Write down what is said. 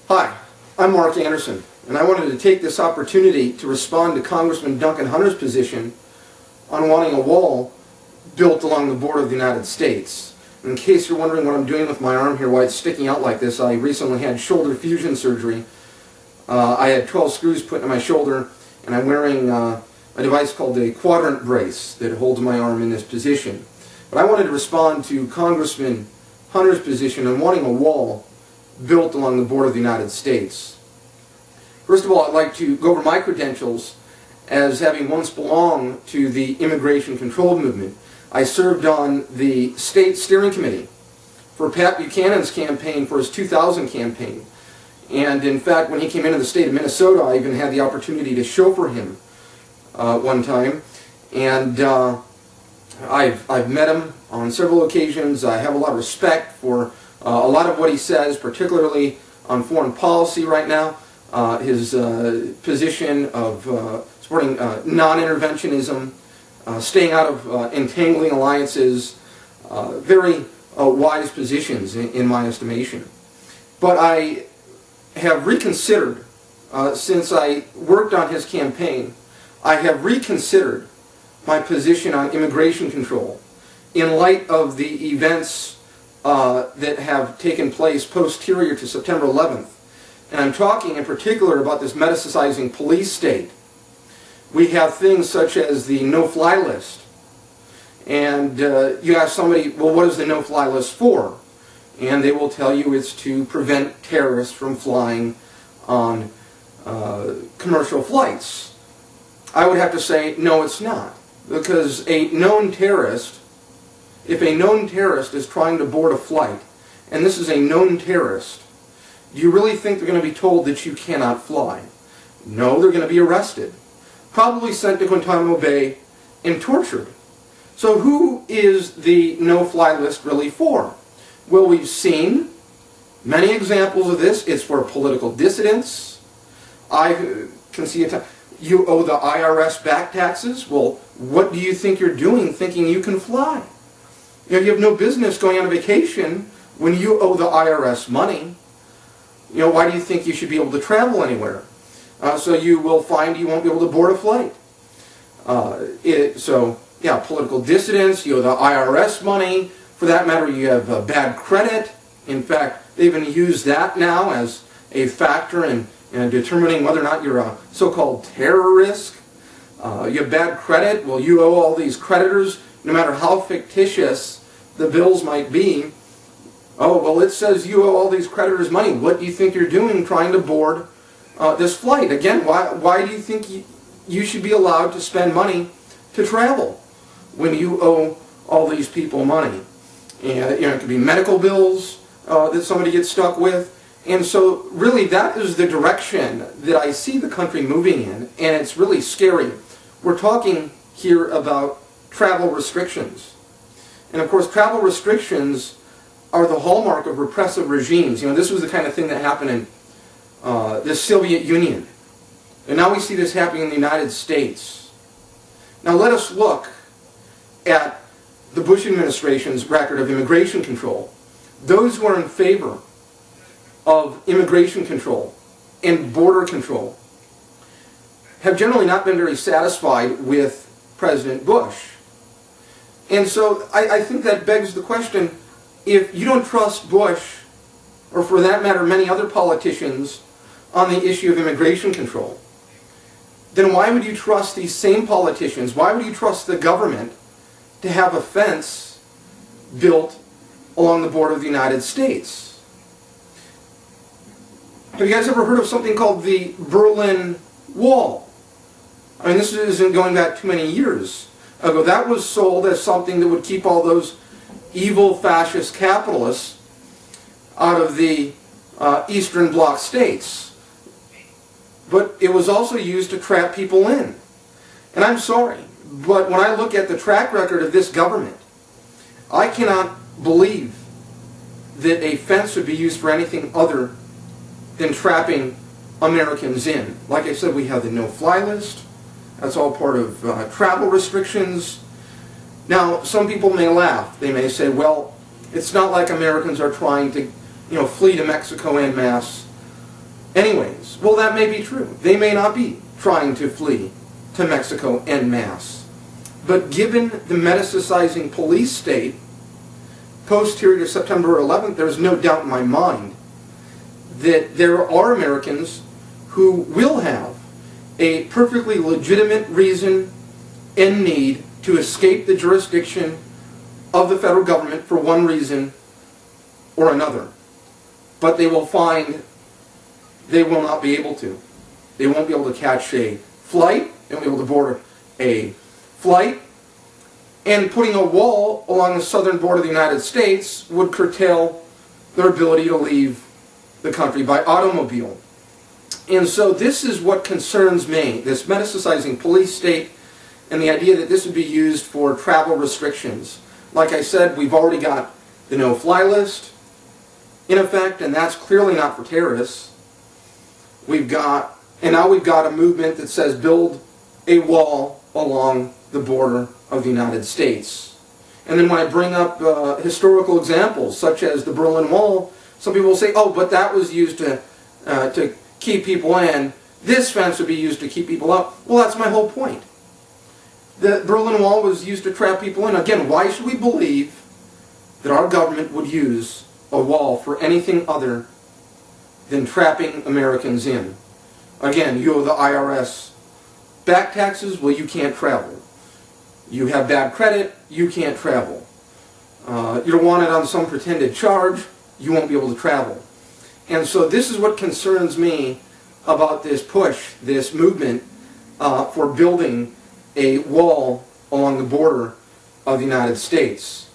Hi, I'm Mark Anderson, and I wanted to take this opportunity to respond to Congressman Duncan Hunter's position on wanting a wall built along the border of the United States. In case you're wondering what I'm doing with my arm here, why it's sticking out like this, I recently had shoulder fusion surgery. I had 12 screws put in my shoulder, and I'm wearing a device called a quadrant brace that holds my arm in this position. But I wanted to respond to Congressman Hunter's position on wanting a wall built along the border of the United States. First of all, I'd like to go over my credentials as having once belonged to the immigration control movement. I served on the state steering committee for Pat Buchanan's campaign for his 2000 campaign. And in fact, when he came into the state of Minnesota, I even had the opportunity to chauffeur him one time. And I've met him on several occasions. I have a lot of respect for a lot of what he says, particularly on foreign policy right now. His position of supporting non-interventionism, staying out of entangling alliances, very wise positions in my estimation. But I have reconsidered, since I worked on his campaign, I have reconsidered my position on immigration control in light of the events that have taken place posterior to September 11th. And I'm talking in particular about this metastasizing police state. We have things such as the no-fly list. And you ask somebody, well, what is the no-fly list for? And they will tell you it's to prevent terrorists from flying on commercial flights. I would have to say, no, it's not. Because a known terrorist, if a known terrorist is trying to board a flight, and this is a known terrorist, do you really think they're going to be told that you cannot fly? No, they're going to be arrested, probably sent to Guantanamo Bay and tortured. So who is the no-fly list really for? Well, we've seen many examples of this. It's for political dissidents. I can see a time. You owe the IRS back taxes. Well, what do you think you're doing thinking you can fly? You have no business going on a vacation when you owe the IRS money. Why do you think you should be able to travel anywhere? So you will find you won't be able to board a flight. Political dissidents, you owe the IRS money. For that matter, you have bad credit. In fact, they even use that now as a factor in determining whether or not you're a so-called terror risk. You have bad credit. Well, you owe all these creditors, no matter how fictitious the bills might be. Oh, well, it says you owe all these creditors money. What do you think you're doing trying to board this flight? Again, why do you think you should be allowed to spend money to travel when you owe all these people money? And it could be medical bills that somebody gets stuck with. And so really that is the direction that I see the country moving in, and it's really scary. We're talking here about travel restrictions. And of course travel restrictions are the hallmark of repressive regimes. This was the kind of thing that happened in the Soviet Union. And now we see this happening in the United States. Now let us look at the Bush administration's record of immigration control. Those who are in favor of immigration control and border control have generally not been very satisfied with President Bush. And so I think that begs the question, if you don't trust Bush, or for that matter many other politicians, on the issue of immigration control, then why would you trust these same politicians, why would you trust the government to have a fence built along the border of the United States? Have you guys ever heard of something called the Berlin Wall? I mean, this isn't going back too many years ago. That was sold as something that would keep all those evil fascist capitalists out of the Eastern Bloc states. But it was also used to trap people in. And I'm sorry, but when I look at the track record of this government, I cannot believe that a fence would be used for anything other than trapping Americans in. Like I said, we have the no-fly list. That's all part of travel restrictions. Now, some people may laugh. They may say, well, it's not like Americans are trying to, flee to Mexico en masse Anyways, well, that may be true. They may not be trying to flee to Mexico en masse. But given the metastasizing police state, posterior to September 11th, there's no doubt in my mind that there are Americans who will have a perfectly legitimate reason and need to escape the jurisdiction of the federal government for one reason or another. But they will find they will not be able to. They won't be able to catch a flight, they won't be able to board a flight, and putting a wall along the southern border of the United States would curtail their ability to leave the country by automobile. And so this is what concerns me, this metastasizing police state and the idea that this would be used for travel restrictions. Like I said, we've already got the no-fly list in effect, and that's clearly not for terrorists. And now we've got a movement that says build a wall along the border of the United States. And then when I bring up historical examples, such as the Berlin Wall, some people will say, oh, but that was used to keep people in. This fence would be used to keep people out. Well, that's my whole point. The Berlin Wall was used to trap people in. Again, why should we believe that our government would use a wall for anything other than trapping Americans in? Again, you owe the IRS back taxes, well, you can't travel. You have bad credit, you can't travel. You're wanted on some pretended charge, you won't be able to travel. And so this is what concerns me about this push, this movement for building a wall along the border of the United States.